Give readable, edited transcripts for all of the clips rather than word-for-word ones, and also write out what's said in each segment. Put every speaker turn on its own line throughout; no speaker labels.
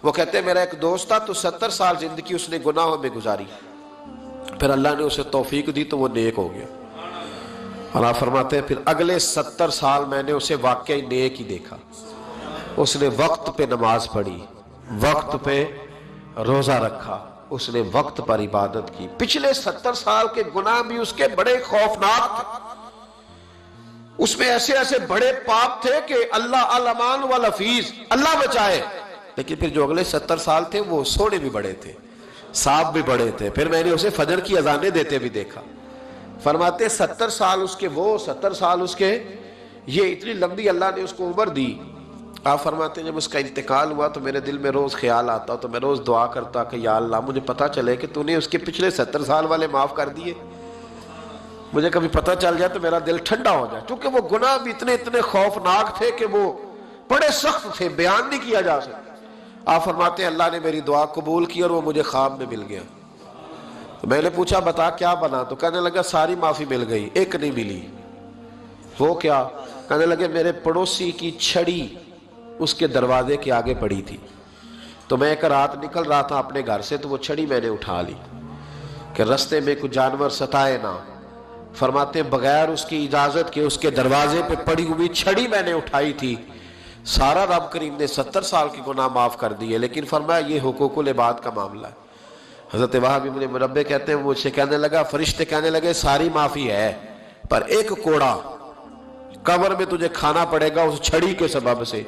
وہ کہتے ہیں میرا ایک دوست تھا تو 70 سال زندگی اس نے گناہوں میں گزاری، پھر اللہ نے اسے توفیق دی تو وہ نیک ہو گیا۔ اور آپ فرماتے ہیں پھر اگلے 70 سال میں نے اسے واقعی نیک ہی دیکھا، اس نے وقت پہ نماز پڑھی، وقت پہ روزہ رکھا، اس نے وقت پر عبادت کی۔ پچھلے 70 سال کے گناہ بھی اس کے بڑے خوفناک تھے، اس میں ایسے ایسے بڑے پاپ تھے کہ اللہ الامان والحفیظ، اللہ بچائے۔ لیکن پھر جو اگلے 70 سال تھے وہ سونے بھی بڑے تھے، صاحب بھی بڑے تھے۔ پھر میں نے اسے فجر کی اذانیں دیتے بھی دیکھا۔ فرماتے 70 سال اس کے وہ، 70 سال اس کے یہ، اتنی لمبی اللہ نے اس کو عمر دی۔ آپ فرماتے ہیں جب اس کا انتقال ہوا تو میرے دل میں روز خیال آتا تو میں روز دعا کرتا کہ یا اللہ مجھے پتہ چلے کہ تو نے اس کے پچھلے 70 سال والے معاف کر دیے، مجھے کبھی پتہ چل جائے تو میرا دل ٹھنڈا ہو جائے، کیونکہ وہ گناہ بھی اتنے خوفناک تھے کہ وہ بڑے سخت تھے، بیان نہیں کیا جا سکتا۔ آپ فرماتے ہیں اللہ نے میری دعا قبول کی اور وہ مجھے خواب میں مل گیا۔ تو میں نے پوچھا بتا کیا بنا؟ تو کہنے لگا ساری معافی مل گئی، ایک نہیں ملی۔ وہ کیا؟ کہنے لگے میرے پڑوسی کی چھڑی اس کے دروازے کے آگے پڑی تھی، تو میں ایک رات نکل رہا تھا اپنے گھر سے تو وہ چھڑی میں نے اٹھا لی کہ رستے میں کچھ جانور ستائے نہ۔ فرماتے ہیں بغیر اس کی اجازت کے اس کے دروازے پہ پڑی ہوئی چھڑی میں نے اٹھائی تھی۔ سارا رب کریم نے 70 سال کی گناہ معاف کر دیے، لیکن فرمایا یہ حقوق العباد کا معاملہ ہے۔ حضرت وہاب ابن منبہ کہتے ہیں مجھ سے کہنے لگا، فرشتے کہنے لگے ساری معافی ہے پر ایک کوڑا قبر میں تجھے کھانا پڑے گا اس چھڑی کے سبب سے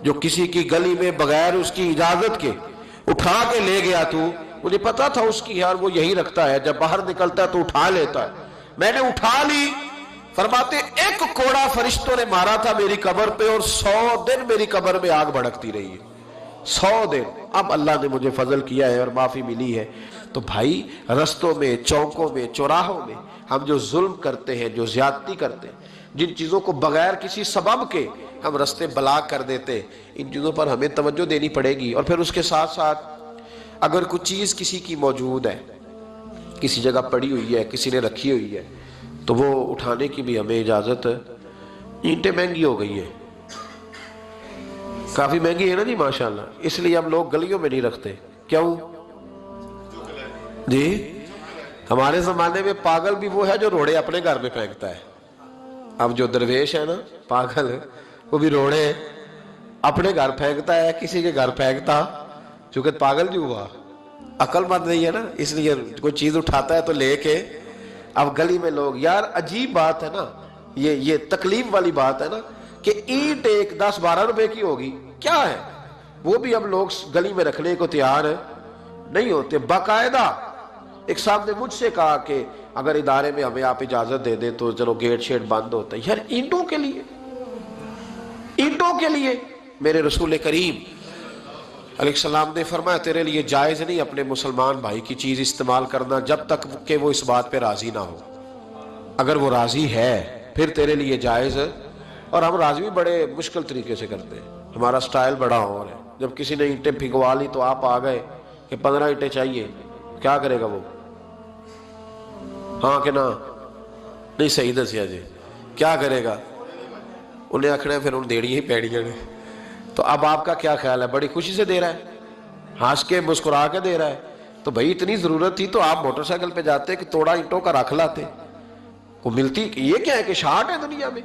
جو کسی کی گلی میں بغیر اس کی اجازت کے اٹھا کے لے گیا۔ تو مجھے پتا تھا اس کی یار وہ یہی رکھتا ہے، جب باہر نکلتا ہے تو اٹھا لیتا ہے، میں نے اٹھا لی۔ فرماتے ایک کوڑا فرشتوں نے مارا تھا میری قبر پہ اور 100 دن میری قبر میں آگ بھڑکتی رہی ہے، 100 دن۔ اب اللہ نے مجھے فضل کیا ہے اور معافی ملی ہے۔ تو بھائی رستوں میں، چوکوں میں، چوراہوں میں ہم جو ظلم کرتے ہیں، جو زیادتی کرتے ہیں، جن چیزوں کو بغیر کسی سبب کے ہم رستے بلاک کر دیتے، ان چیزوں پر ہمیں توجہ دینی پڑے گی۔ اور پھر اس کے ساتھ ساتھ اگر کوئی چیز کسی کی موجود ہے، کسی جگہ پڑی ہوئی ہے، کسی نے رکھی ہوئی ہے، تو وہ اٹھانے کی بھی ہمیں اجازت۔ اینٹیں مہنگی ہو گئی ہیں، کافی مہنگی ہے نا جی ماشاءاللہ، اس لیے ہم لوگ گلیوں میں نہیں رکھتے۔ کیوں جی؟ ہمارے زمانے میں پاگل بھی وہ ہے جو روڑے اپنے گھر میں پھینکتا ہے۔ اب جو درویش ہے نا پاگل، وہ بھی روڑے اپنے گھر پھینکتا ہے، کسی کے گھر پھینکتا، چونکہ پاگل جو ہوا عقل مند نہیں ہے نا، اس لیے کوئی چیز اٹھاتا ہے تو لے کے۔ اب گلی میں لوگ، یار عجیب بات ہے نا، یہ تکلیف والی بات ہے نا کہ اینٹ ایک 10-12 روپے کی ہوگی، کیا ہے وہ بھی اب لوگ گلی میں رکھنے کو تیار نہیں ہوتے۔ باقاعدہ ایک صاحب نے مجھ سے کہا کہ اگر ادارے میں ہمیں آپ اجازت دے دیں تو چلو گیٹ شیٹ بند ہوتا ہے۔ یار اینٹوں کے لیے، اینٹوں کے لیے میرے رسول کریم علیہ السلام نے فرمایا تیرے لیے جائز نہیں اپنے مسلمان بھائی کی چیز استعمال کرنا جب تک کہ وہ اس بات پہ راضی نہ ہو۔ اگر وہ راضی ہے پھر تیرے لیے جائز ہے۔ اور ہم راضی بھی بڑے مشکل طریقے سے کرتے ہیں، ہمارا سٹائل بڑا اور ہے۔ جب کسی نے اینٹیں پھگوا لی تو آپ آ گئے کہ 15 اینٹیں چاہیے، کیا کرے گا وہ؟ ہاں کہ نہ؟ نہیں صحیح دسیا جی، کیا کرے گا؟ انہیں آکھنا ہے پھر ان دیڑی ہی پیڑیاں نے۔ تو اب آپ کا کیا خیال ہے؟ بڑی خوشی سے دے رہا ہے، ہنس کے مسکرا کے دے رہا ہے، تو بھائی اتنی ضرورت تھی تو آپ موٹر سائیکل پہ جاتے کہ توڑا اینٹوں کا رکھ لاتے، وہ ملتی۔ یہ کیا ہے کہ شارٹ ہے دنیا میں؟